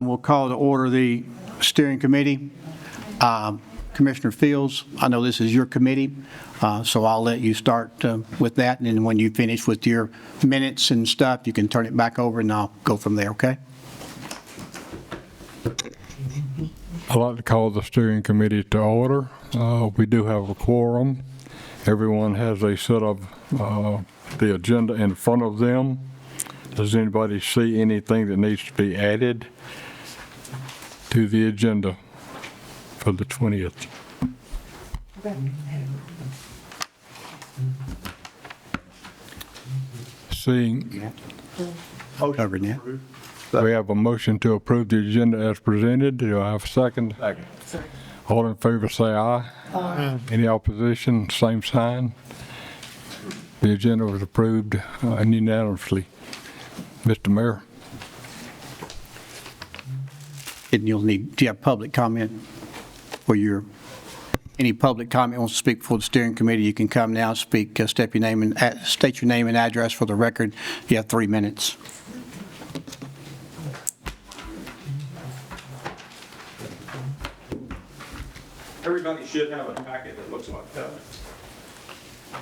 We'll call to order the steering committee. Commissioner Fields, I know this is your committee, so I'll let you start with that, and then when you finish with your minutes and stuff, you can turn it back over and I'll go from there, okay? I'd like to call the steering committee to order. We do have a quorum. Everyone has a set of the agenda in front of them. Does anybody see anything that needs to be added to the agenda for the 20th? Seeing Covered now. we have a motion to approve the agenda as presented. Do I have a second? Second. All in favor say aye. Aye. Any opposition, same sign. The agenda was approved unanimously. Mr. Mayor. And you'll need, do you have public comment for your, any public comment wants to speak before the steering committee, you can come now, speak, state your name and address for the record. You have 3 minutes. Everybody should have a packet that looks like that.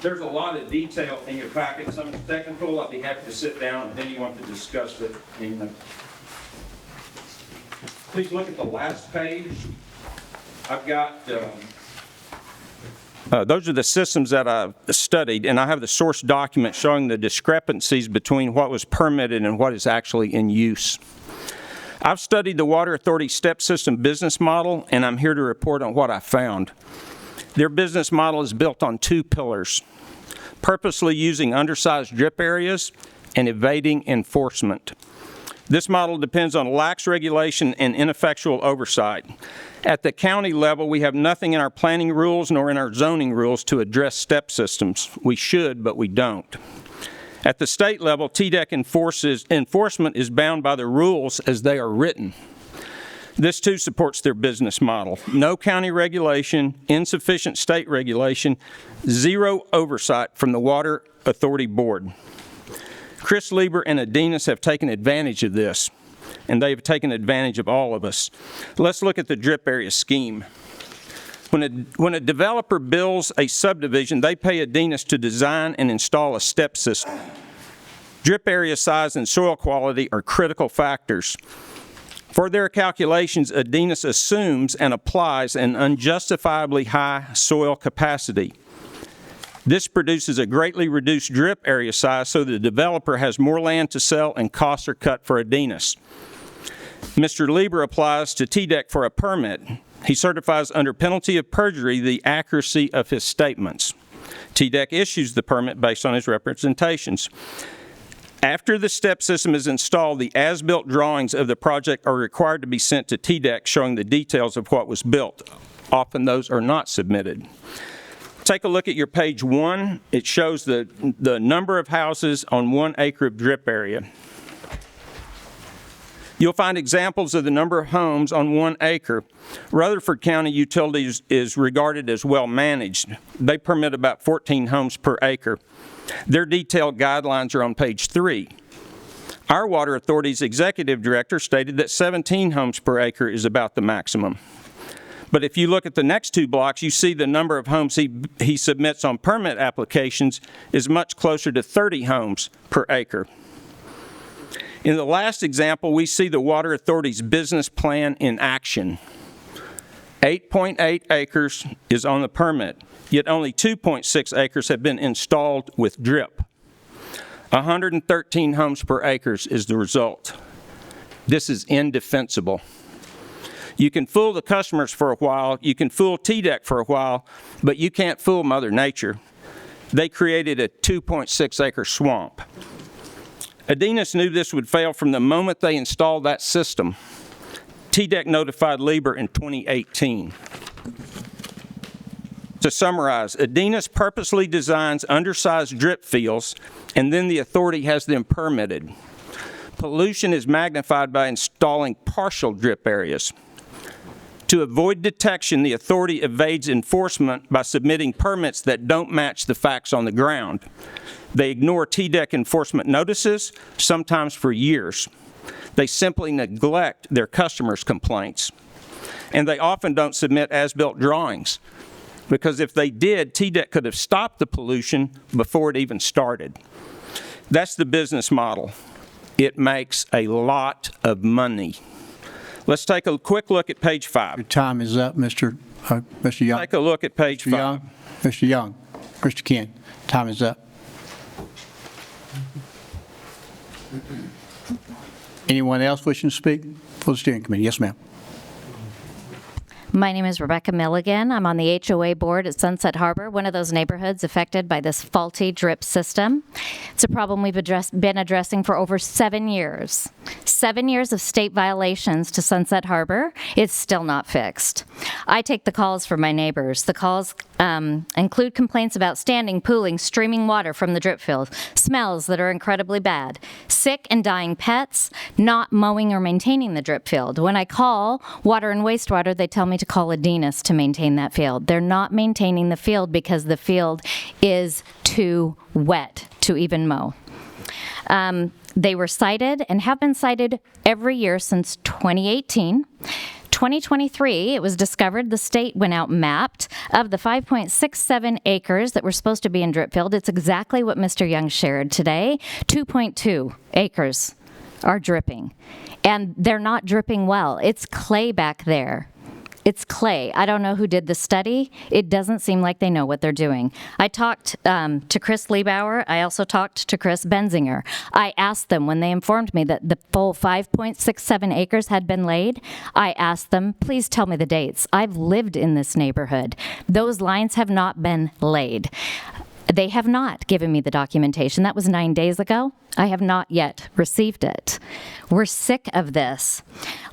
There's a lot of detail in your packet. Some is technical. I'd be happy to sit down if anyone to discuss it. Please look at the last page. I've got, those are the systems that I've studied, and I have the source document showing the discrepancies between what was permitted and what is actually in use. I've studied the Water Authority STEP system business model, and I'm here to report on what I found. Their business model is built on 2 pillars: purposely using undersized drip areas and evading enforcement. This model depends on lax regulation and ineffectual oversight. At the county level, we have nothing in our planning rules nor in our zoning rules to address STEP systems. We should, but we don't. At the state level, TDEC enforcement is bound by the rules as they are written. This too supports their business model. No county regulation, insufficient state regulation, zero oversight from the Water Authority Board. Chris Lieber and Adenis have taken advantage of this, and they have taken advantage of all of us. Let's look at the drip area scheme. When a developer builds a subdivision, they pay Adenis to design and install a STEP system. Drip area size and soil quality are critical factors. For their calculations, Adenis assumes and applies an unjustifiably high soil capacity. This produces a greatly reduced drip area size, so the developer has more land to sell and costs are cut for Adenis. Mr. Lieber applies to TDEC for a permit. He certifies under penalty of perjury the accuracy of his statements. TDEC issues the permit based on his representations. After the STEP system is installed, the as-built drawings of the project are required to be sent to TDEC showing the details of what was built. Often those are not submitted. Take a look at your page 1. It shows the number of houses on 1 acre of drip area. You'll find examples of the number of homes on 1 acre. Rutherford County Utilities is regarded as well managed. They permit about 14 homes per acre. Their detailed guidelines are on page 3. Our Water Authority's executive director stated that 17 homes per acre is about the maximum. But if you look at the next 2 blocks, you see the number of homes he submits on permit applications is much closer to 30 homes per acre. In the last example, we see the Water Authority's business plan in action. 8.8 acres is on the permit, yet only 2.6 acres have been installed with drip. 113 homes per acre is the result. This is indefensible. You can fool the customers for a while, you can fool TDEC for a while, but you can't fool Mother Nature. They created a 2.6 acre swamp. Adenis knew this would fail from the moment they installed that system. TDEC notified Lieber in 2018. To summarize, Adenis purposely designs undersized drip fields, and then the authority has them permitted. Pollution is magnified by installing partial drip areas. To avoid detection, the authority evades enforcement by submitting permits that don't match the facts on the ground. They ignore TDEC enforcement notices, sometimes for years. They simply neglect their customers' complaints. And they often don't submit as-built drawings, because if they did, TDEC could have stopped the pollution before it even started. That's the business model. It makes a lot of money. Let's take a quick look at page 5. Your time is up, Mr. Young. Take a look at page 5. Mr. Young, Mr. Ken, time is up. Anyone else wishing to speak for the steering committee? Yes, ma'am. My name is Rebecca Milligan. I'm on the HOA board at Sunset Harbor, one of those neighborhoods affected by this faulty drip system. It's a problem we've been addressing for over 7 years. 7 years of state violations to Sunset Harbor. It's still not fixed. I take the calls from my neighbors. The calls include complaints about standing, pooling, streaming water from the drip field, smells that are incredibly bad, sick and dying pets, not mowing or maintaining the drip field. When I call water and wastewater, they tell me to call Adinas to maintain that field. They're not maintaining the field because the field is too wet to even mow. They were cited and have been cited every year since 2018. 2023, it was discovered the state went out and mapped of the 5.67 acres that were supposed to be in drip field. It's exactly what Mr. Young shared today. 2.2 acres are dripping, and they're not dripping well. It's clay back there. It's clay. I don't know who did the study. It doesn't seem like they know what they're doing. I talked to Chris Liebauer. I also talked to Chris Benzinger. I asked them when they informed me that the full 5.67 acres had been laid. I asked them, please tell me the dates. I've lived in this neighborhood. Those lines have not been laid. They have not given me the documentation. That was 9 days ago. I have not yet received it. We're sick of this.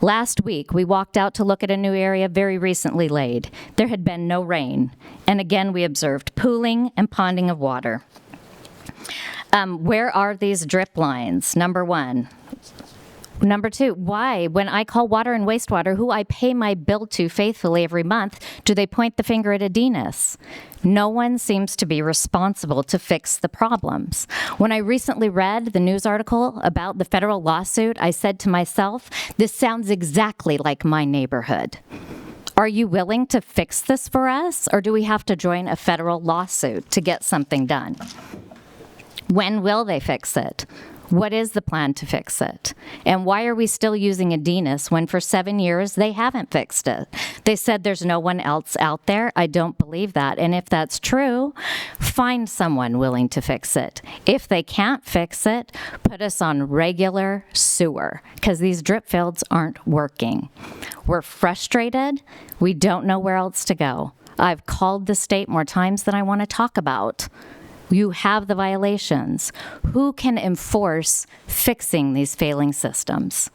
Last week, we walked out to look at a new area very recently laid. There had been no rain. And again, we observed pooling and ponding of water. Where are these drip lines? Number one. Number two, why, when I call water and wastewater, who I pay my bill to faithfully every month, do they point the finger at Adinas? No one seems to be responsible to fix the problems. When I recently read the news article about the federal lawsuit, I said to myself, this sounds exactly like my neighborhood. Are you willing to fix this for us, or do we have to join a federal lawsuit to get something done? When will they fix it? What is the plan to fix it? And why are we still using Adinas when for 7 years they haven't fixed it? They said there's no one else out there. I don't believe that. And if that's true, find someone willing to fix it. If they can't fix it, put us on regular sewer, because these drip fields aren't working. We're frustrated. We don't know where else to go. I've called the state more times than I want to talk about. You have the violations. Who can enforce fixing these failing systems?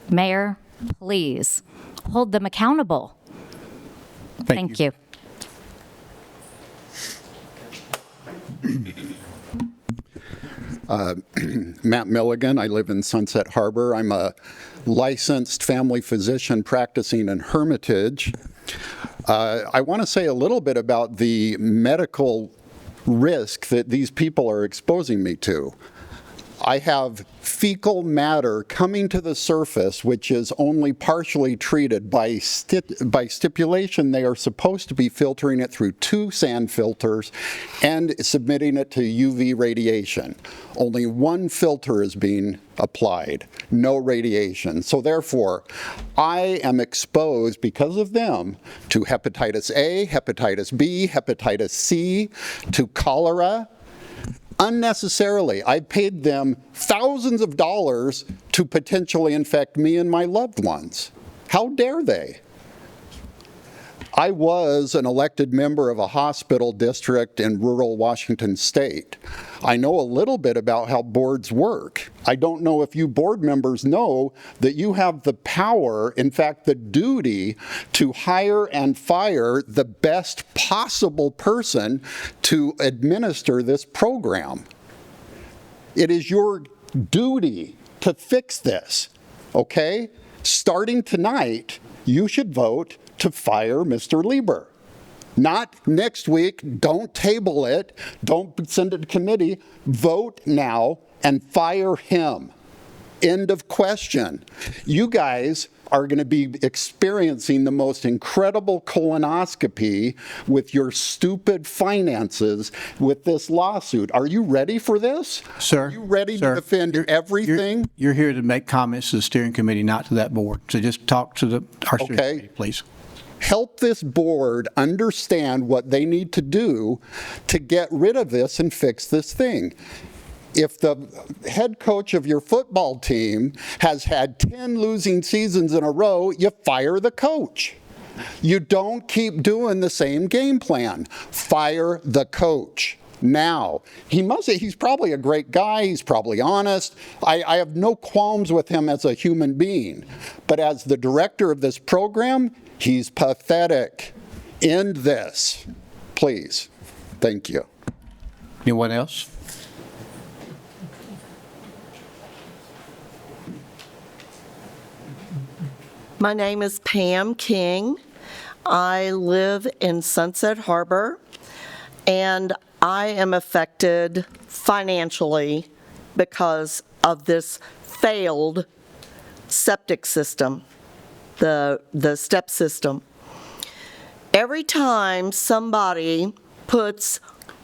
Mayor, please hold them accountable. Thank you. Matt Milligan. I live in Sunset Harbor. I'm a licensed family physician practicing in Hermitage. I want to say a little bit about the medical risk that these people are exposing me to. I have fecal matter coming to the surface, which is only partially treated. By stipulation, they are supposed to be filtering it through 2 sand filters and submitting it to UV radiation. Only 1 filter is being applied, no radiation. So therefore, I am exposed, because of them, to hepatitis A, hepatitis B, hepatitis C, to cholera, unnecessarily. I paid them thousands of dollars to potentially infect me and my loved ones. How dare they? I was an elected member of a hospital district in rural Washington state. I know a little bit about how boards work. I don't know if you board members know that you have the power, in fact, the duty, to hire and fire the best possible person to administer this program. It is your duty to fix this, okay? Starting tonight, you should vote to fire Mr. Lieber. Not next week, don't table it, don't send it to committee, vote now and fire him. End of question. You guys are going to be experiencing the most incredible colonoscopy with your stupid finances with this lawsuit. Are you ready for this? Sir. Are you ready sir, to defend everything? You're here to make comments to the steering committee, not to that board. So just talk to our steering Okay. committee, please. Help this board understand what they need to do to get rid of this and fix this thing. If the head coach of your football team has had 10 losing seasons in a row, you fire the coach. You don't keep doing the same game plan. Fire the coach now. He's probably a great guy. He's probably honest. I have no qualms with him as a human being. But as the director of this program, he's pathetic. End this, please. Thank you. Anyone else? My name is Pam King. I live in Sunset Harbor, and I am affected financially because of this failed septic system, the step system. Every time somebody puts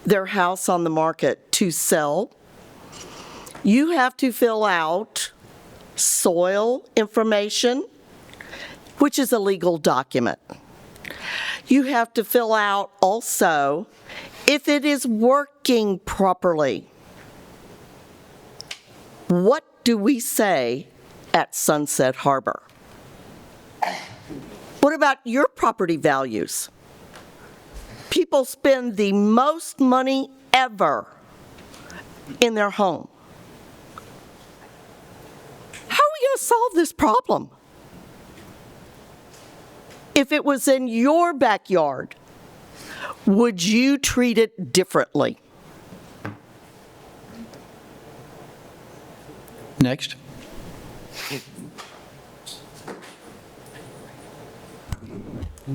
their house on the market to sell, you have to fill out soil information, which is a legal document. You have to fill out also if it is working properly. What do we say at Sunset Harbor? What about your property values? People spend the most money ever in their home. How are we going to solve this problem? If it was in your backyard, would you treat it differently? Next.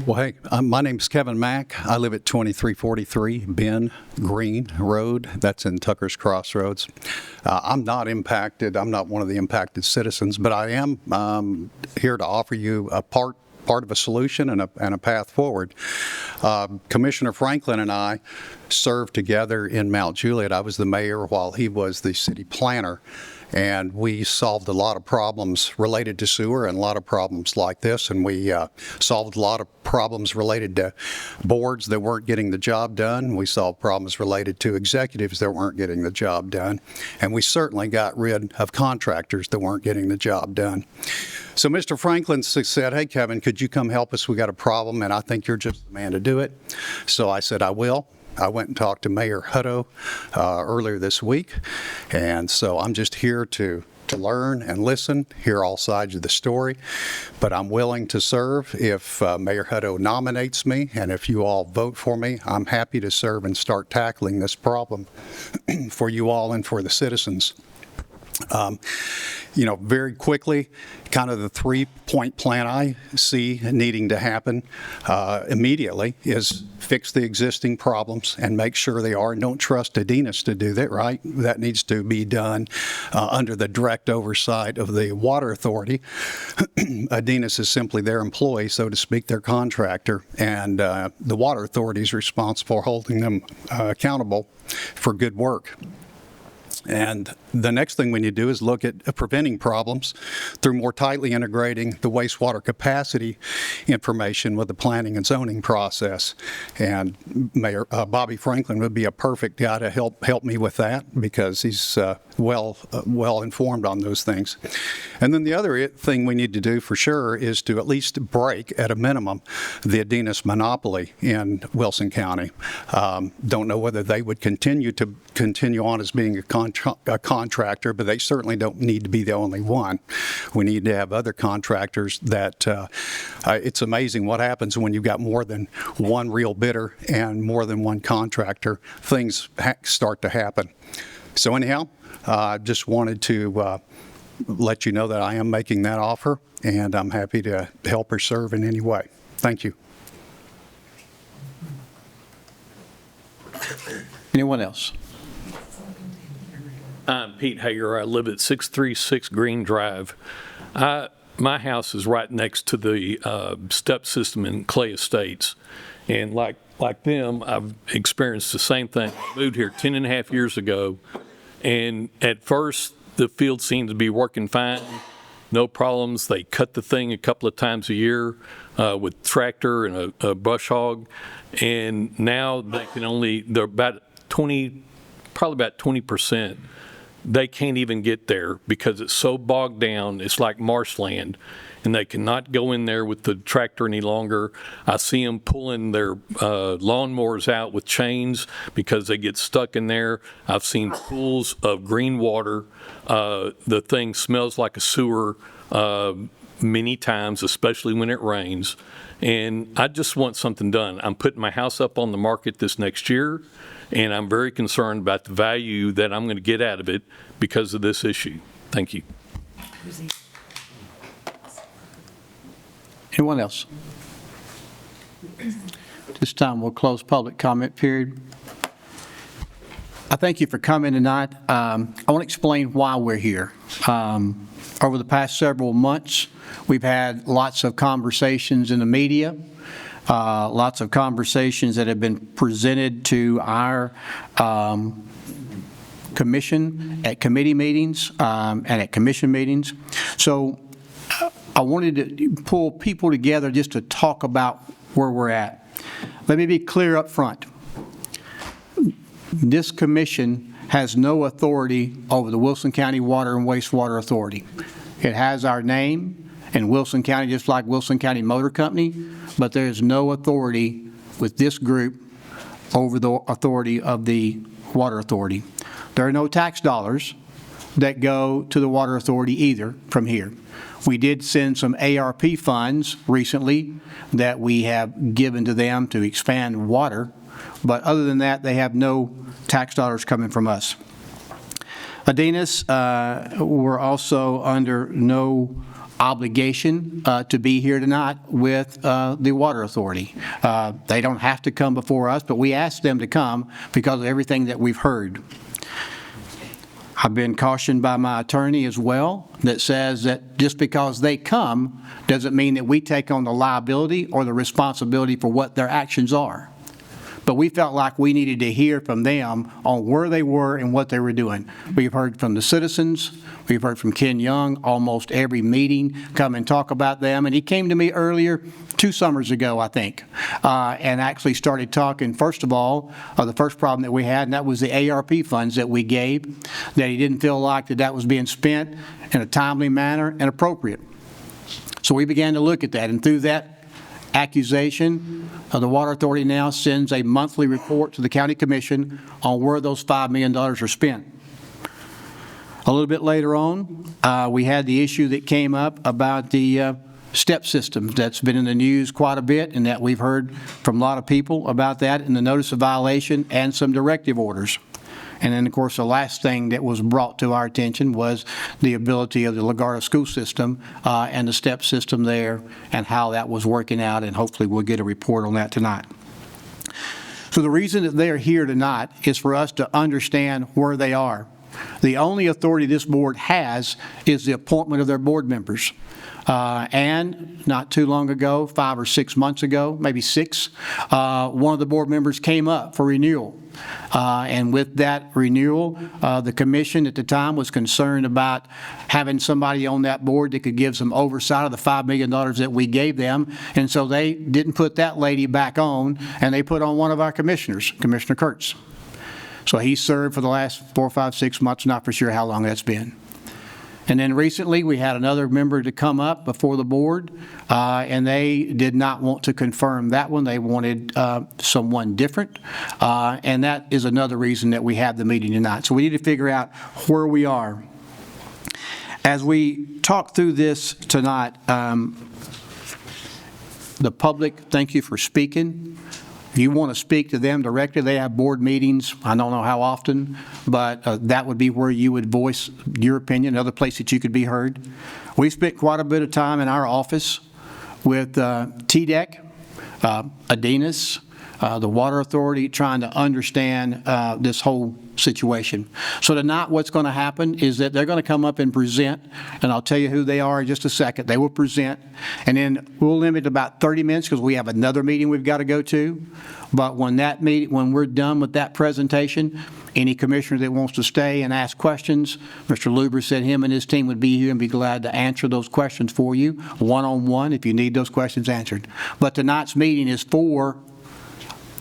Well, hey, my name's Kevin Mack. I live at 2343 Ben Green Road. That's in Tucker's Crossroads. I'm not impacted. I'm not one of the impacted citizens, but I am here to offer you a part of a solution and a path forward. Commissioner Franklin and I served together in Mount Juliet. I was the mayor while he was the city planner. And we solved a lot of problems related to sewer and a lot of problems like this. And we solved a lot of problems related to boards that weren't getting the job done. We solved problems related to executives that weren't getting the job done. And we certainly got rid of contractors that weren't getting the job done. So Mr. Franklin said, hey, Kevin, could you come help us? We got a problem, and I think you're just the man to do it. So I said, I will. I went and talked to Mayor Hutto earlier this week, and so I'm just here to learn and listen, hear all sides of the story, but I'm willing to serve if Mayor Hutto nominates me, and if you all vote for me, I'm happy to serve and start tackling this problem for you all and for the citizens. Very quickly, kind of the 3-point plan I see needing to happen immediately is fix the existing problems and make sure they are. And don't trust Adinas to do that, right? That needs to be done under the direct oversight of the Water Authority. Adinas is simply their employee, so to speak, their contractor, and the Water Authority is responsible for holding them accountable for good work. And the next thing we need to do is look at preventing problems through more tightly integrating the wastewater capacity information with the planning and zoning process. And Mayor Bobby Franklin would be a perfect guy to help me with that because he's well informed on those things. And then the other thing we need to do for sure is to at least break, at a minimum, the Adinas monopoly in Wilson County. Don't know whether they would continue on as being a contractor, but they certainly don't need to be the only one. We need to have other contractors that, it's amazing what happens when you've got more than one real bidder and more than one contractor. Things start to happen. So anyhow, I just wanted to let you know that I am making that offer, and I'm happy to help or serve in any way. Thank you. Anyone else? I'm Pete Hager. I live at 636 Green Drive. My house is right next to the step system in Clay Estates. And like them, I've experienced the same thing. I moved here 10 and a half years ago. And at first, the field seemed to be working fine. No problems. They cut the thing a couple of times a year with tractor and a brush hog. And now they're about 20, probably about 20%. They can't even get there because it's so bogged down. It's like marshland, and they cannot go in there with the tractor any longer. I see them pulling their lawnmowers out with chains because they get stuck in there. I've seen pools of green water. The thing smells like a sewer many times, especially when it rains. And I just want something done. I'm putting my house up on the market this next year, and I'm very concerned about the value that I'm going to get out of it because of this issue. Thank you. Anyone else? This time we'll close public comment period. I thank you for coming tonight. I want to explain why we're here. Over the past several months, we've had lots of conversations in the media, lots of conversations that have been presented to our commission at committee meetings and at commission meetings. So I wanted to pull people together just to talk about where we're at. Let me be clear up front. This commission has no authority over the Wilson County Water and Wastewater Authority. It has our name in Wilson County, just like Wilson County Motor Company, but there is no authority with this group over the authority of the Water Authority. There are no tax dollars that go to the Water Authority either from here. We did send some ARP funds recently that we have given to them to expand water, but other than that, they have no tax dollars coming from us. Adenis, we're also under no obligation to be here tonight with the Water Authority. They don't have to come before us, but we asked them to come because of everything that we've heard. I've been cautioned by my attorney as well that says that just because they come doesn't mean that we take on the liability or the responsibility for what their actions are. But we felt like we needed to hear from them on where they were and what they were doing. We've heard from the citizens. We've heard from Ken Young almost every meeting, come and talk about them. And he came to me earlier, 2 summers ago, I think, and actually started talking, first of all, the first problem that we had, and that was the ARP funds that we gave, that he didn't feel like that was being spent in a timely manner and appropriate. So we began to look at that, and through that accusation, the Water Authority now sends a monthly report to the County Commission on where those $5 million are spent. A little bit later on, we had the issue that came up about the step system that's been in the news quite a bit, and that we've heard from a lot of people about that in the notice of violation and some directive orders. And then, of course, the last thing that was brought to our attention was the ability of the LaGarda school system and the step system there and how that was working out, and hopefully we'll get a report on that tonight. So the reason that they're here tonight is for us to understand where they are. The only authority this board has is the appointment of their board members. And not too long ago, 5 or 6 months ago, maybe 6, one of the board members came up for renewal. And with that renewal, the commission at the time was concerned about having somebody on that board that could give some oversight of the $5 million that we gave them. And so they didn't put that lady back on, and they put on one of our commissioners, Commissioner Kurtz. So he served for the last 4, 5, 6 months, not for sure how long that's been. And then recently, we had another member to come up before the board, and they did not want to confirm that one. They wanted someone different, and that is another reason that we have the meeting tonight. So we need to figure out where we are. As we talk through this tonight, the public, thank you for speaking. If you want to speak to them directly, they have board meetings. I don't know how often, but that would be where you would voice your opinion, another place that you could be heard. We spent quite a bit of time in our office with TDEC Adenis, the Water Authority, trying to understand this whole situation. So tonight, what's going to happen is that they're going to come up and present, and I'll tell you who they are in just a second. They will present, and then we'll limit about 30 minutes because we have another meeting we've got to go to. But when we're done with that presentation, any commissioner that wants to stay and ask questions, Mr. Luber said him and his team would be here and be glad to answer those questions for you, one-on-one, if you need those questions answered. But tonight's meeting is for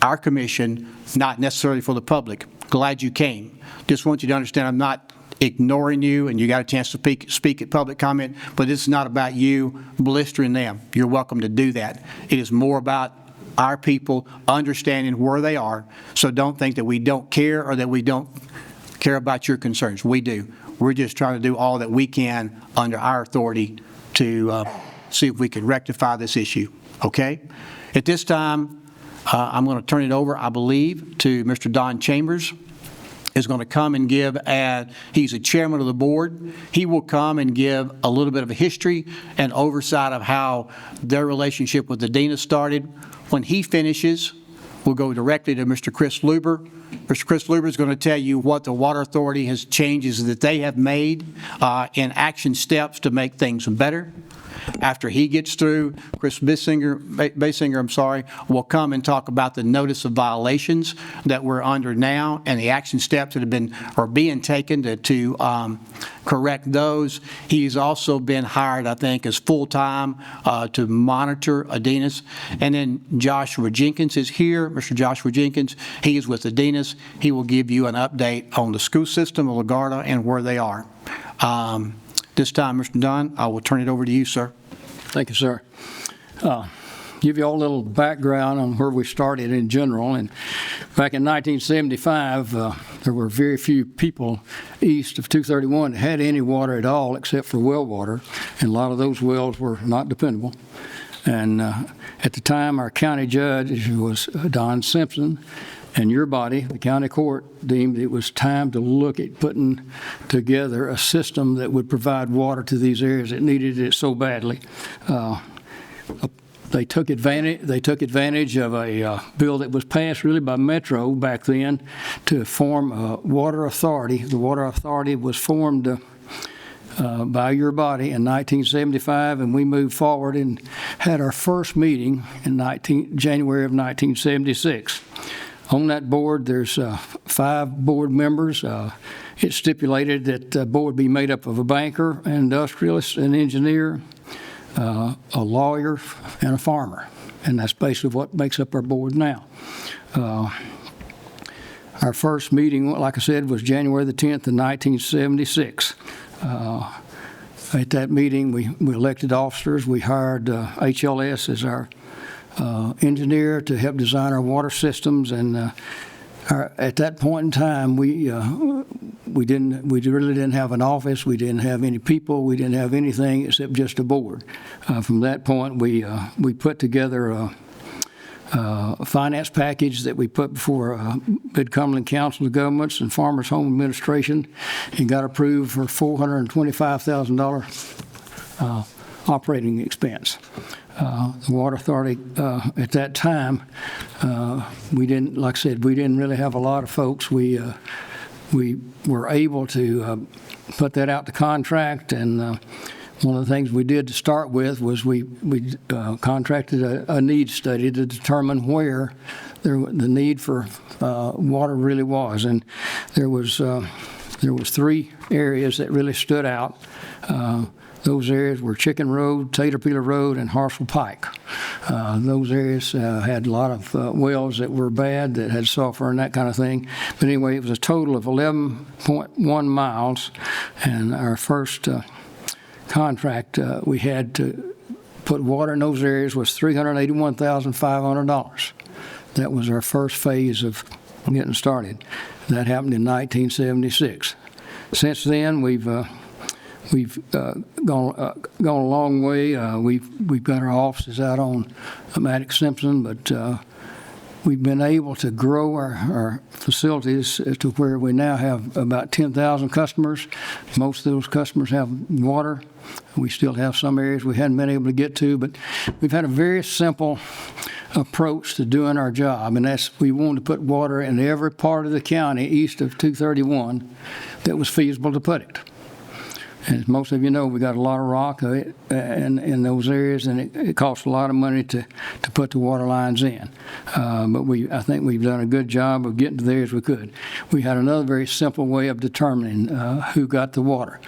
our commission, not necessarily for the public. Glad you came. Just want you to understand I'm not ignoring you, and you got a chance to speak at public comment, but this is not about you blistering them. You're welcome to do that. It is more about our people understanding where they are, so don't think that we don't care or that we don't care about your concerns. We do. We're just trying to do all that we can under our authority to see if we can rectify this issue, okay? At this time, I'm going to turn it over, I believe, to Mr. Don Chambers. Is going to come and give, he's a chairman of the board. He will come and give a little bit of a history and oversight of how their relationship with Adenis started. When he finishes, we'll go directly to Mr. Chris Luber. Mr. Chris Luber is going to tell you what the Water Authority has changes that they have made in action steps to make things better. After he gets through, Chris Basinger, will come and talk about the notice of violations that we're under now and the action steps that are being taken to correct those. He's also been hired, I think, as full-time to monitor Adenis. And then Joshua Jenkins is here. Mr. Joshua Jenkins, he is with Adenis. He will give you an update on the school system of LaGuardia and where they are. This time, Mr. Dunn, I will turn it over to you, sir. Thank you, sir. Give you all a little background on where we started in general. And back in 1975, there were very few people east of 231 that had any water at all except for well water, and a lot of those wells were not dependable. And at the time, our county judge was Don Simpson, and your body, the county court, deemed it was time to look at putting together a system that would provide water to these areas that needed it so badly. They took advantage of a bill that was passed really by Metro back then to form a water authority. The water authority was formed by your body in 1975, and we moved forward and had our first meeting in January of 1976. On that board, there's 5 board members. It's stipulated that the board be made up of a banker, an industrialist, an engineer, a lawyer, and a farmer. And that's basically what makes up our board now. Our first meeting, like I said, was January the 10th of 1976. At that meeting, we elected officers. We hired HLS as our engineer to help design our water systems, and at that point in time, we really didn't have an office. We didn't have any people. We didn't have anything except just a board. From that point, we put together a finance package that we put before Mid-Cumberland Council of Governments and Farmers Home Administration, and got approved for $425,000 operating expense. The Water Authority at that time, we didn't, like I said, we didn't really have a lot of folks. We were able to put that out to contract, and one of the things we did to start with was we contracted a needs study to determine where the need for water really was, and there was 3 areas that really stood out. Those areas were Chicken Road, Taterpillar Road, and Harsel Pike. Those areas had a lot of wells that were bad, that had sulfur and that kind of thing. But anyway, it was a total of 11.1 miles, and our first contract we had to put water in those areas was $381,500. That was our first phase of getting started. That happened in 1976. Since then, we've gone a long way. We've got our offices out on Maddox Simpson, but we've been able to grow our facilities to where we now have about 10,000 customers. Most of those customers have water. We still have some areas we hadn't been able to get to, but we've had a very simple approach to doing our job, and that's we wanted to put water in every part of the county east of 231 that was feasible to put it. As most of you know, we got a lot of rock in those areas, and it costs a lot of money to put the water lines in. But I think we've done a good job of getting to there as we could. We had another very simple way of determining who got the water.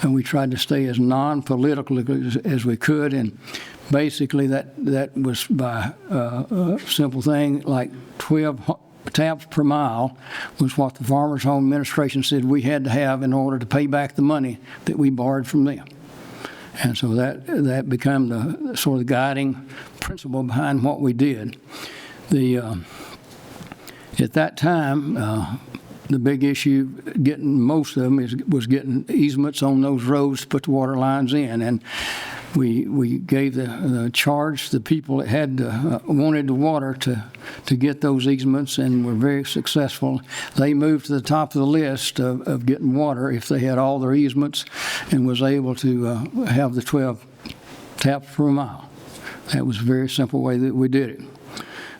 And we tried to stay as non-political as we could, and basically that was by a simple thing like 12 taps per mile was what the Farmers Home Administration said we had to have in order to pay back the money that we borrowed from them. And so that became the sort of guiding principle behind what we did. At that time, the big issue getting most of them was getting easements on those roads to put the water lines in. And we gave the charge to the people that had wanted the water to get those easements, and were very successful. They moved to the top of the list of getting water if they had all their easements, and was able to have the 12 taps per mile. That was a very simple way that we did it.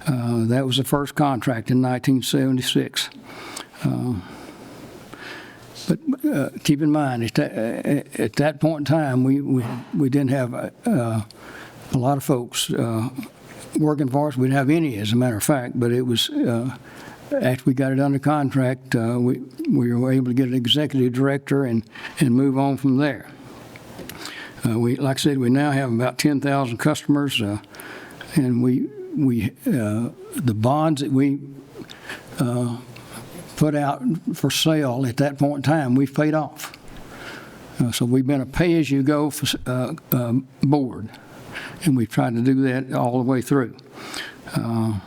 That was the first contract in 1976. But keep in mind, at that point in time, we didn't have a lot of folks working for us. We didn't have any, as a matter of fact. But it was after we got it under contract, we were able to get an executive director and move on from there. Like I said, we now have about 10,000 customers, and the bonds that we put out for sale at that point in time, we've paid off. So we've been a pay-as-you-go board, and we've tried to do that all the way through. A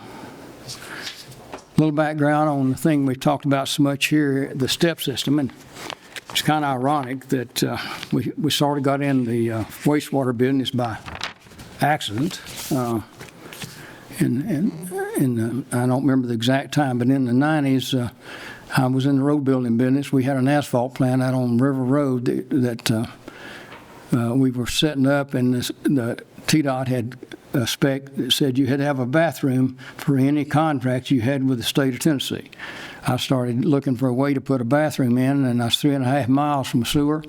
little background on the thing we talked about so much here, the step system, and it's kind of ironic that we sort of got in the wastewater business by accident. And I don't remember the exact time, but in the 90s, I was in the road building business. We had an asphalt plant out on River Road that we were setting up, and the TDOT had a spec that said you had to have a bathroom for any contract you had with the state of Tennessee. I started looking for a way to put a bathroom in, and I was 3.5 miles from a sewer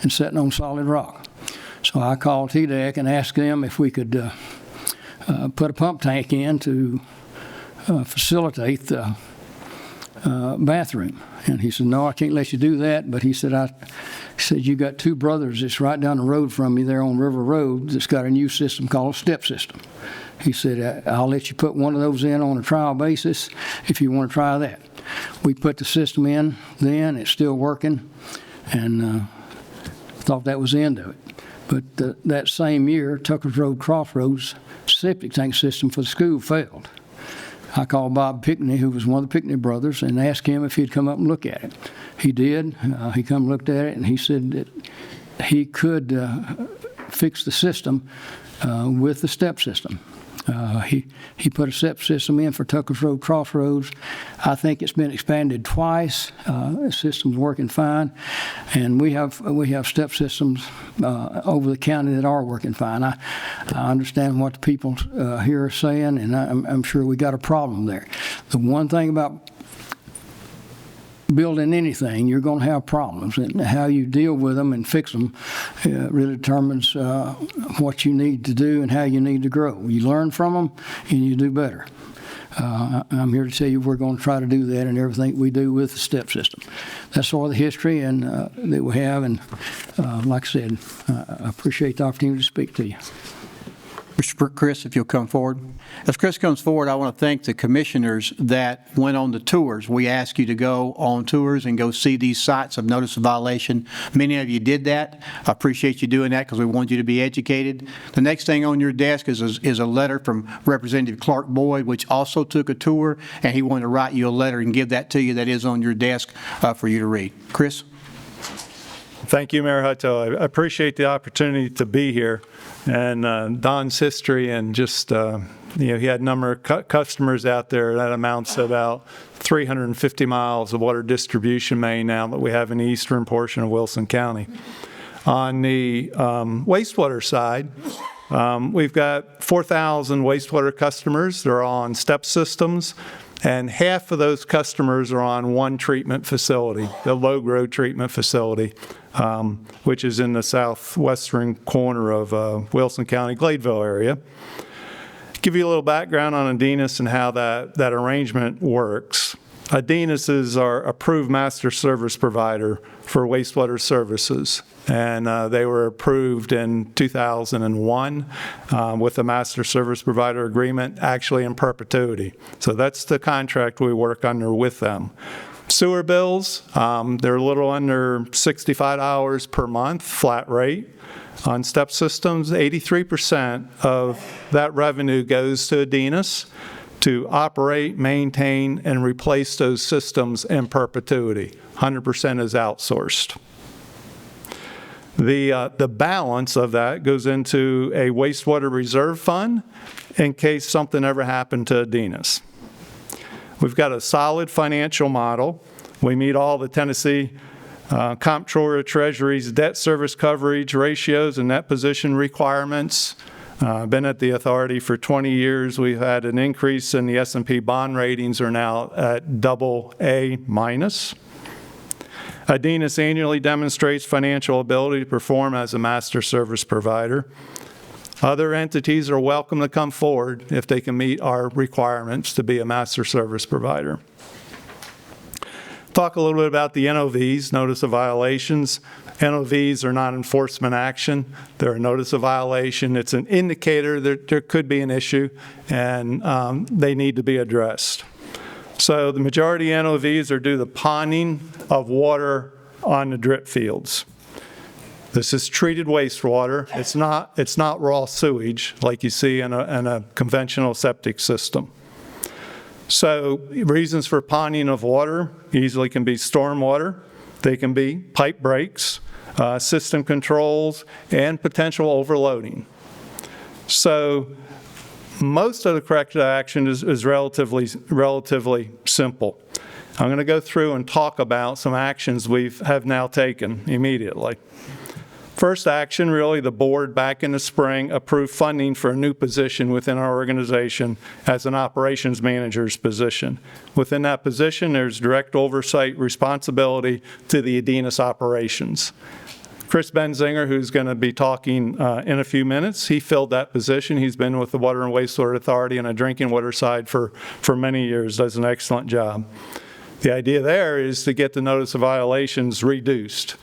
and sitting on solid rock. So I called TDEC and asked them if we could put a pump tank in to facilitate the bathroom. And he said, no, I can't let you do that. But he said, you got two brothers that's right down the road from me there on River Road that's got a new system called a step system. He said, I'll let you put one of those in on a trial basis if you want to try that. We put the system in then, it's still working, and thought that was the end of it. But that same year, Tuckers Road Crossroads septic tank system for the school failed. I called Bob Pickney, who was one of the Pickney brothers, and asked him if he'd come up and look at it. He did. He come and looked at it, and he said that he could fix the system with the step system. He put a step system in for Tuckers Road Crossroads. I think it's been expanded twice. The system's working fine, and we have step systems over the county that are working fine. I understand what the people here are saying, and I'm sure we got a problem there. The one thing about building anything, you're going to have problems, and how you deal with them and fix them really determines what you need to do and how you need to grow. You learn from them and you do better. I'm here to tell you we're going to try to do that in everything we do with the step system. That's all the history and that we have, and like I said, I appreciate the opportunity to speak to you. Mr. Chris, if you'll come forward. As Chris comes forward, I want to thank the commissioners that went on the tours. We asked you to go on tours and go see these sites of notice of violation. Many of you did that. I appreciate you doing that because we want you to be educated. The next thing on your desk is a letter from Representative Clark Boyd, which also took a tour, and he wanted to write you a letter and give that to you. That is on your desk for you to read. Chris? Thank you, Mayor Hutto. I appreciate the opportunity to be here. And Don's history, and just, he had a number of customers out there. That amounts to about 350 miles of water distribution main now that we have in the eastern portion of Wilson County. On the wastewater side, We've got 4,000 wastewater customers. They're all on step systems, and half of those customers are on one treatment facility, the Low Grade Treatment Facility, which is in the southwestern corner of Wilson County, Gladeville area. Give you a little background on Adenis and how that arrangement works. Adenis is our approved master service provider for wastewater services, and they were approved in 2001 with a master service provider agreement, actually in perpetuity. So that's the contract we work under with them. Sewer bills, they're a little under $65 per month, flat rate. On step systems, 83% of that revenue goes to Adenis to operate, maintain, and replace those systems in perpetuity. 100% is outsourced. The balance of that goes into a wastewater reserve fund in case something ever happened to Adenis. We've got a solid financial model. We meet all the Tennessee Comptroller of Treasury's debt service coverage ratios and net position requirements. Been at the authority for 20 years. We've had an increase in the S&P bond ratings, are now at AA-. Adenis annually demonstrates financial ability to perform as a master service provider. Other entities are welcome to come forward if they can meet our requirements to be a master service provider. Talk a little bit about the NOVs, notice of violations. NOVs are not enforcement action. They're a notice of violation. It's an indicator that there could be an issue, and they need to be addressed. So the majority of NOVs are due to ponding of water on the drip fields. This is treated wastewater. It's not raw sewage like you see in a conventional septic system. So reasons for ponding of water easily can be storm water. They can be pipe breaks, system controls, and potential overloading. So most of the corrective action is relatively simple. I'm going to go through and talk about some actions we have now taken immediately. First action, really, the board back in the spring approved funding for a new position within our organization as an operations manager's position. Within that position, there's direct oversight responsibility to the Adenis operations. Chris Benzinger, who's going to be talking in a few minutes, he filled that position. He's been with the Water and Wastewater Authority on a drinking water side for many years, does an excellent job. The idea there is to get the notice of violations reduced.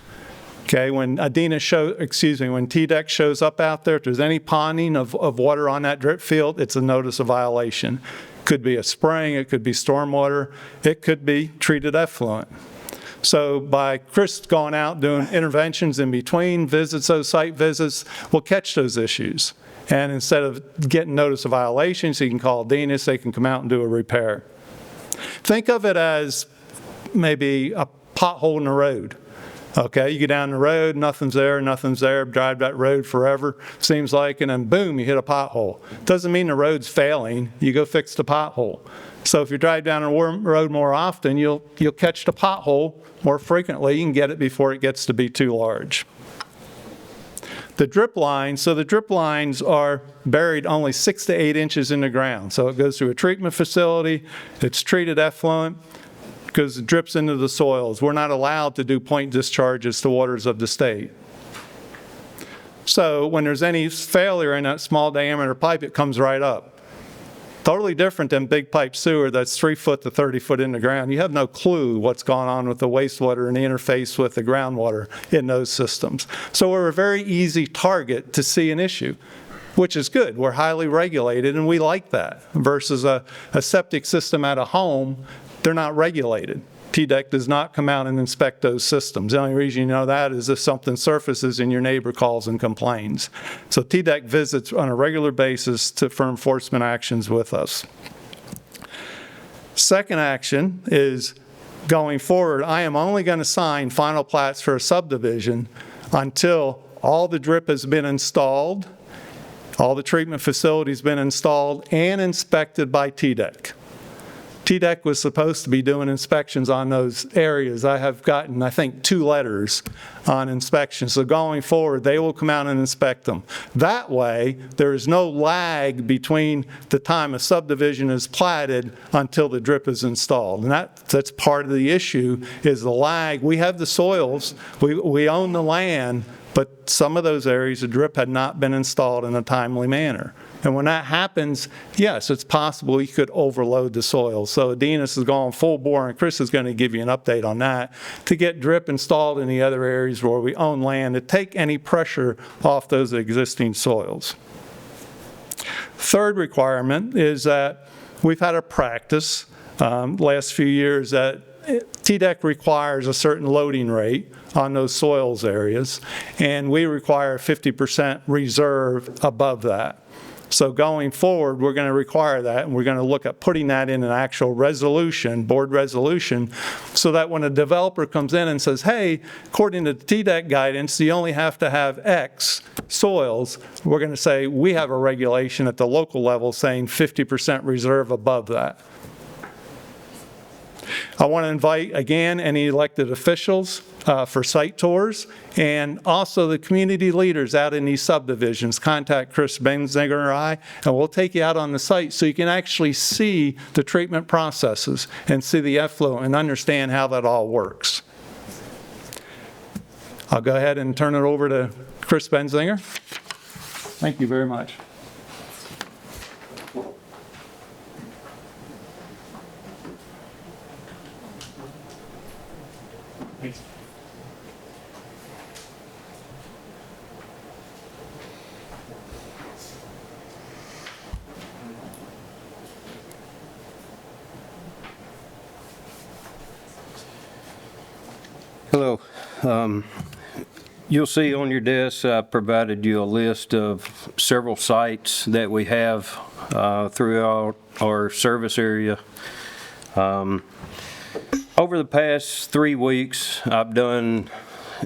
Okay, when when TDEC shows up out there, if there's any ponding of water on that drip field, it's a notice of violation. Could be a spraying, it could be stormwater, it could be treated effluent. So by Chris going out doing interventions in between visits, those site visits, we'll catch those issues. And instead of getting notice of violations, he can call Adenis, they can come out and do a repair. Think of it as maybe a pothole in the road. Okay, you get down the road, nothing's there, drive that road forever, seems like, and then boom, you hit a pothole. Doesn't mean the road's failing, you go fix the pothole. So if you drive down a road more often, you'll catch the pothole more frequently. You can get it before it gets to be too large. The drip lines, so the drip lines are buried only 6 to 8 inches in the ground. So it goes through a treatment facility, it's treated effluent, because it drips into the soils. We're not allowed to do point discharges to waters of the state. So when there's any failure in that small diameter pipe, it comes right up. Totally different than big pipe sewer that's 3 foot to 30 foot in the ground. You have no clue what's going on with the wastewater and the interface with the groundwater in those systems. So we're a very easy target to see an issue, which is good. We're highly regulated, and we like that, versus a septic system at a home. They're not regulated. TDEC does not come out and inspect those systems. The only reason you know that is if something surfaces and your neighbor calls and complains. So TDEC visits on a regular basis for enforcement actions with us. Second action is going forward, I am only going to sign final plats for a subdivision until all the drip has been installed, all the treatment facilities been installed and inspected by TDEC. TDEC was supposed to be doing inspections on those areas. I have gotten, I think, 2 letters on inspections. So going forward, they will come out and inspect them. That way, there is no lag between the time a subdivision is platted until the drip is installed. And that's part of the issue, is the lag. We have the soils, we own the land, but some of those areas, the drip had not been installed in a timely manner. And when that happens, yes, it's possible you could overload the soil. So Adenis is going full bore, and Chris is going to give you an update on that, to get drip installed in the other areas where we own land to take any pressure off those existing soils. Third requirement is that we've had a practice last few years that TDEC requires a certain loading rate on those soils areas, and we require 50% reserve above that. So going forward, we're going to require that, and we're going to look at putting that in an actual resolution, board resolution, so that when a developer comes in and says, hey, according to the TDEC guidance, you only have to have X soils, we're going to say we have a regulation at the local level saying 50% reserve above that. I want to invite, again, any elected officials for site tours, and also the community leaders out in these subdivisions. Contact Chris Benzinger or I, and we'll take you out on the site so you can actually see the treatment processes and see the effluent and understand how that all works. I'll go ahead and turn it over to Chris Benzinger. Thank you very much. Hello. You'll see on your desk, I provided you a list of several sites that we have throughout our service area. Over the past 3 weeks, I've done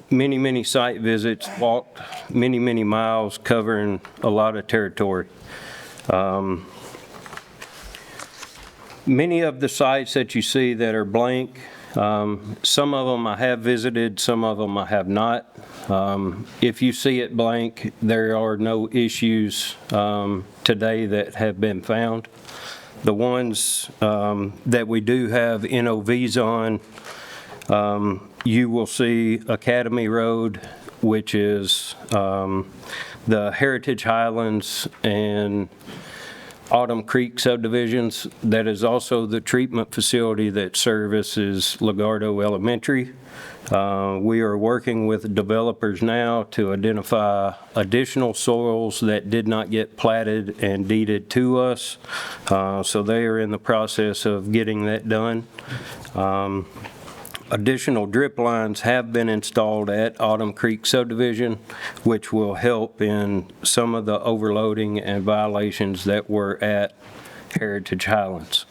many site visits, walked many miles, covering a lot of territory. Many of the sites that you see that are blank, some of them I have visited, some of them I have not. If you see it blank, there are no issues today that have been found. The ones that we do have NOVs on, you will see Academy Road, which is the Heritage Highlands and Autumn Creek subdivisions. That is also the treatment facility that services Legardo Elementary. We are working with developers now to identify additional soils that did not get platted and deeded to us. So they are in the process of getting that done. Additional drip lines have been installed at Autumn Creek subdivision, which will help in some of the overloading and violations that were at Heritage Highlands.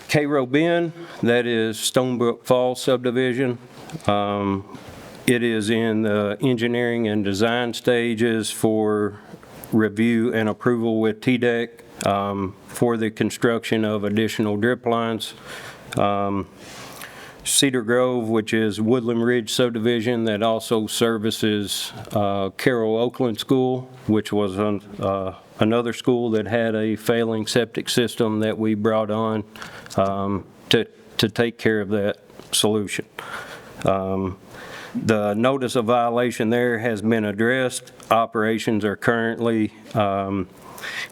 Cairo Bend, that is Stonebrook Falls subdivision. It is in the engineering and design stages for review and approval with TDEC for the construction of additional drip lines. Cedar Grove, which is Woodland Ridge subdivision that also services Carroll Oakland School, which was another school that had a failing septic system that we brought on to take care of that solution. The notice of violation there has been addressed. Operations are currently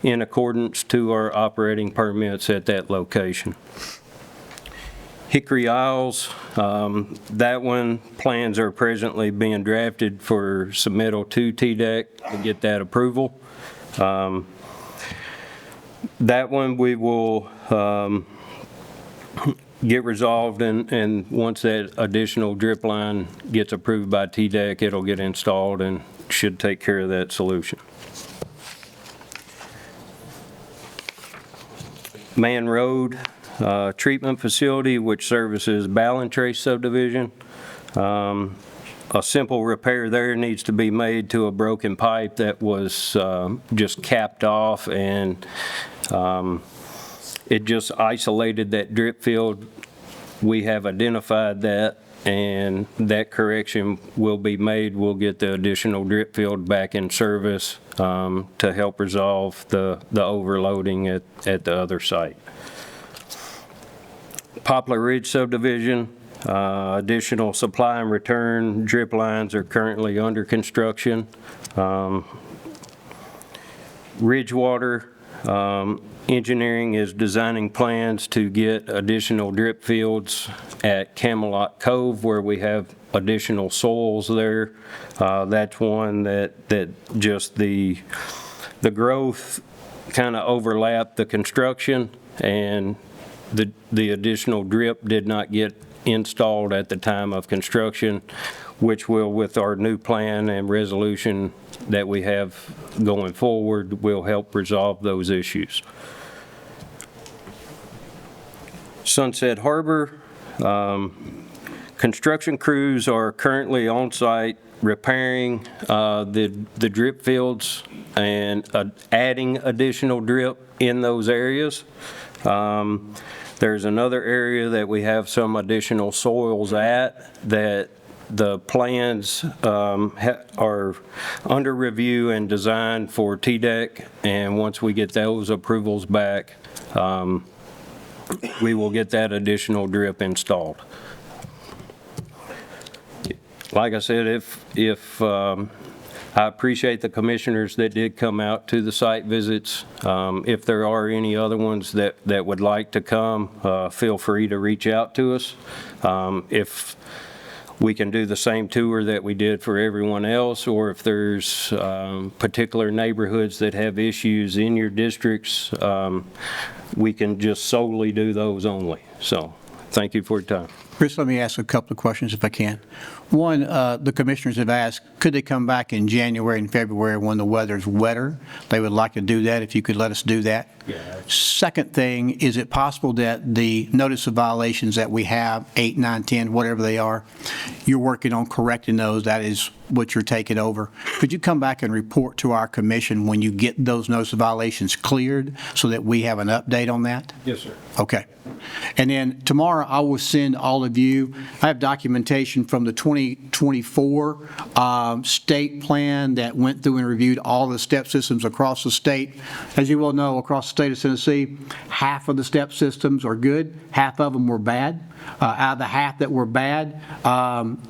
in accordance to our operating permits at that location. Hickory Isles, that one, plans are presently being drafted for submittal to TDEC to get that approval. That one we will get resolved, and once that additional drip line gets approved by TDEC, it'll get installed and should take care of that solution. Man Road treatment facility, which services Ballantrace subdivision. A simple repair there needs to be made to a broken pipe that was just capped off, and It just isolated that drip field. We have identified that, and that correction will be made. We'll get the additional drip field back in service to help resolve the overloading at the other site. Poplar Ridge subdivision, additional supply and return drip lines are currently under construction. Ridgewater Engineering is designing plans to get additional drip fields at Camelot Cove where we have additional soils there. That's one that just the growth kind of overlapped the construction, and the additional drip did not get installed at the time of construction, which will, with our new plan and resolution that we have going forward, will help resolve those issues. Sunset Harbor, construction crews are currently on site repairing the drip fields and adding additional drip in those areas. There's another area that we have some additional soils at that the plans are under review and design for TDEC, and once we get those approvals back, we will get that additional drip installed. Like I said, if I appreciate the commissioners that did come out to the site visits. If there are any other ones that would like to come, feel free to reach out to us. If we can do the same tour that we did for everyone else, or if there's particular neighborhoods that have issues in your districts, we can just solely do those only. So thank you for your time. Chris, let me ask a couple of questions if I can. One, the commissioners have asked, could they come back in January and February when the weather's wetter? They would like to do that, if you could let us do that. Yeah. Second thing, is it possible that the notice of violations that we have, 8, 9, 10, whatever they are, you're working on correcting those, that is what you're taking over? Could you come back and report to our commission when you get those notice of violations cleared so that we have an update on that? Yes, sir. Okay. And then tomorrow I will send all of you, I have documentation from the 2024 state plan that went through and reviewed all the step systems across the state. As you well know, across the state of Tennessee, half of the step systems are good, half of them were bad. Out of the half that were bad,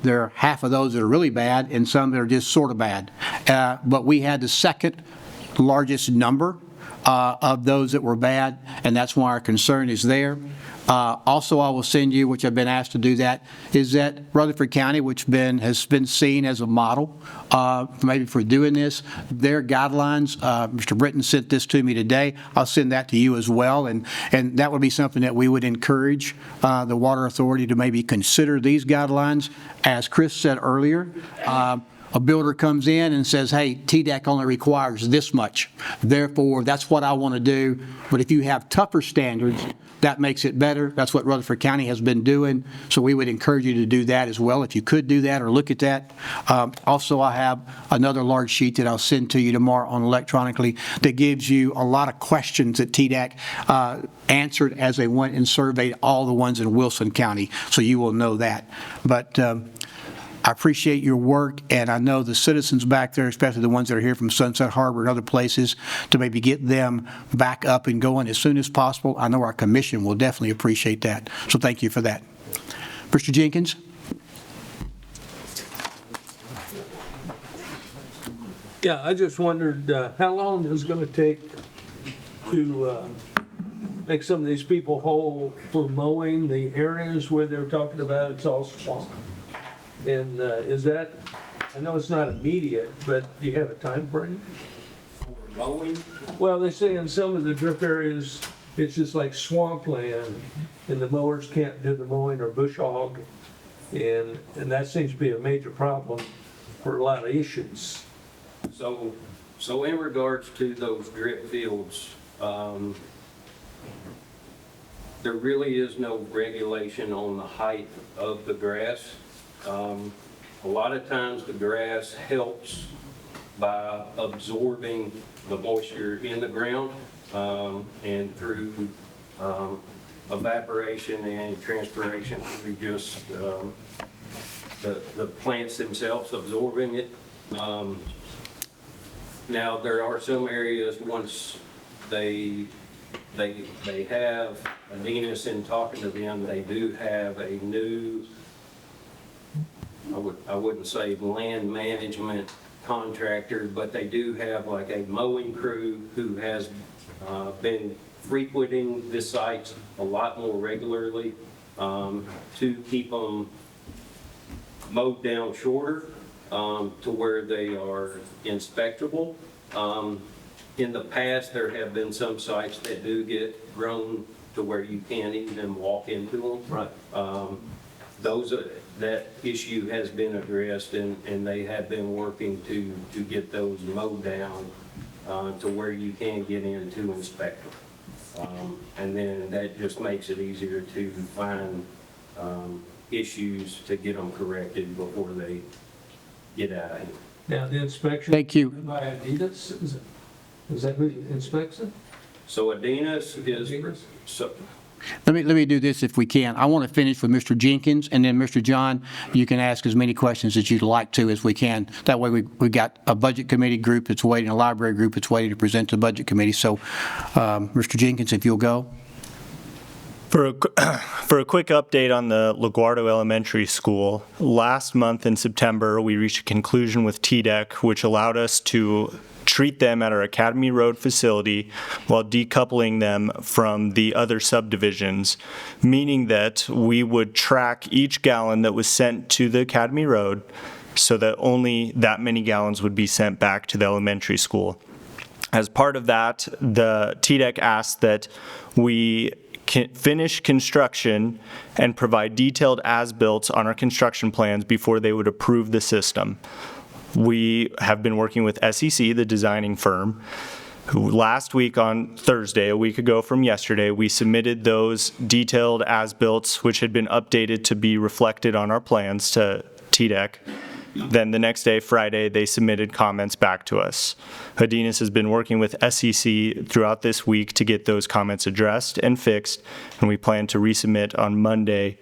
there are half of those that are really bad and some that are just sort of bad. But we had the second largest number of those that were bad, and that's why our concern is there. Also, I will send you, which I've been asked to do that, is that Rutherford County, which has been seen as a model maybe for doing this, their guidelines, Mr. Britton sent this to me today. I'll send that to you as well, and that would be something that we would encourage the Water Authority to maybe consider these guidelines. As Chris said earlier, a builder comes in and says, hey, TDEC only requires this much. Therefore, that's what I want to do. But if you have tougher standards, that makes it better. That's what Rutherford County has been doing. So we would encourage you to do that as well, if you could do that or look at that. Also, I have another large sheet that I'll send to you tomorrow on electronically that gives you a lot of questions that TDEC answered as they went and surveyed all the ones in Wilson County. So you will know that. But I appreciate your work, and I know the citizens back there, especially the ones that are here from Sunset Harbor and other places, to maybe get them back up and going as soon as possible. I know our commission will definitely appreciate that. So thank you for that. Mr. Jenkins? Yeah, I just wondered how long it was going to take to make some of these people whole for mowing the areas where they're talking about it's all swamp. And is that, I know it's not immediate, but do you have a time frame? For mowing? Well, they say in some of the drip areas, it's just like swampland, and the mowers can't do the mowing or bush hog, and that seems to be a major problem for a lot of issues. So in regards to those drip fields, there really is no regulation on the height of the grass. A lot of times the grass helps by absorbing the moisture in the ground and through evaporation and transpiration through just the plants themselves absorbing it. Now, there are some areas, once they have, Adenis, in talking to them, they do have a new, I wouldn't say land management contractor, but they do have like a mowing crew who has been frequenting the sites a lot more regularly to keep them mowed down shorter to where they are inspectable. In the past, there have been some sites that do get grown to where you can't even walk into them. Right. That issue has been addressed, and they have been working to get those mowed down to where you can get in to inspect them. And then that just makes it easier to find issues to get them corrected before they get out of here. Now, the inspection. Thank you. By Adidas, is that who inspects it? So Adenis is, so, Let me do this if we can. I want to finish with Mr. Jenkins, and then Mr. John, you can ask as many questions as you'd like to as we can. That way we got a budget committee group that's waiting, a library group that's waiting to present to the budget committee. So, Mr. Jenkins, if you'll go. For a quick update on the LaGuardo Elementary School, last month in September, we reached a conclusion with TDEC, which allowed us to treat them at our Academy Road facility while decoupling them from the other subdivisions, meaning that we would track each gallon that was sent to the Academy Road so that only that many gallons would be sent back to the elementary school. As part of that, the TDEC asked that we finish construction and provide detailed as-built on our construction plans before they would approve the system. We have been working with SEC, the designing firm, who last week on Thursday, a week ago from yesterday, we submitted those detailed as-built, which had been updated to be reflected on our plans to TDEC. Then the next day, Friday, they submitted comments back to us. Adenis has been working with SEC throughout this week to get those comments addressed and fixed, and we plan to resubmit on Monday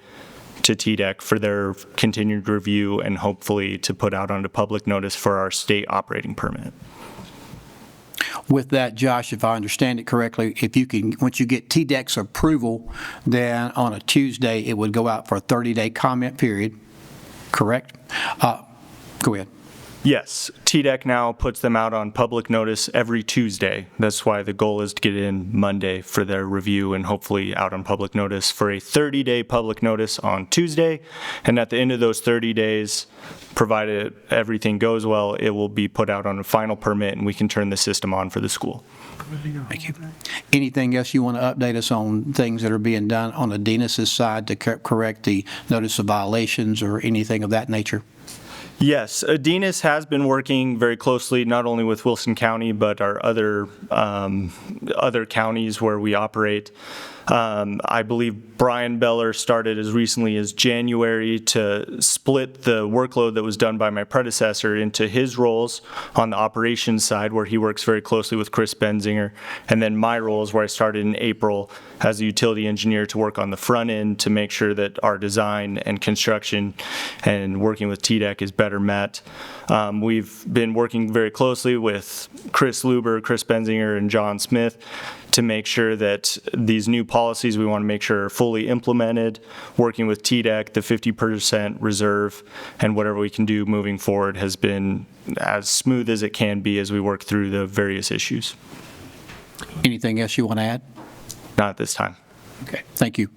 to TDEC for their continued review and hopefully to put out onto public notice for our state operating permit. With that, Josh, if I understand it correctly, if you can, once you get TDEC's approval, then on a Tuesday, it would go out for a 30-day comment period, correct? Go ahead. Yes, TDEC now puts them out on public notice every Tuesday. That's why the goal is to get it in Monday for their review and hopefully out on public notice for a 30-day public notice on Tuesday. And at the end of those 30 days, provided everything goes well, it will be put out on a final permit and we can turn the system on for the school. Thank you. Anything else you want to update us on things that are being done on Adenis' side to correct the notice of violations or anything of that nature? Yes, Adenis has been working very closely not only with Wilson County but our other counties where we operate. I believe Brian Beller started as recently as January to split the workload that was done by my predecessor into his roles on the operations side, where he works very closely with Chris Benzinger, and then my roles where I started in April as a utility engineer to work on the front end to make sure that our design and construction and working with TDEC is better met. We've been working very closely with Chris Luber, Chris Benzinger, and John Smith to make sure that these new policies we want to make sure are fully implemented, working with TDEC, the 50% reserve, and whatever we can do moving forward has been as smooth as it can be as we work through the various issues. Anything else you want to add? Not at this time. Okay, thank you.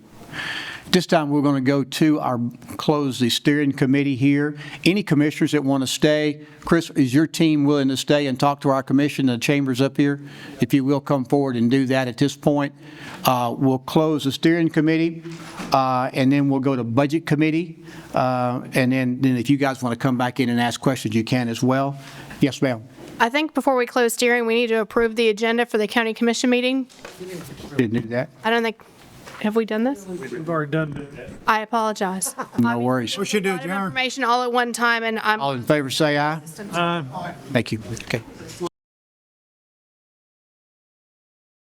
This time, we're going to go to close the steering committee here. Any commissioners that want to stay? Chris, is your team willing to stay and talk to our commission, the chambers up here? If you will come forward and do that at this point. We'll close the steering committee, and then we'll go to budget committee. And then if you guys want to come back in and ask questions, you can as well. Yes, ma'am. I think before we close steering, we need to approve the agenda for the county commission meeting. Didn't do that. I don't think, have we done this? We've already done that. I apologize. No worries. We should do, Information all at one time, and I'm. All in favor, say aye. Thank you. Okay.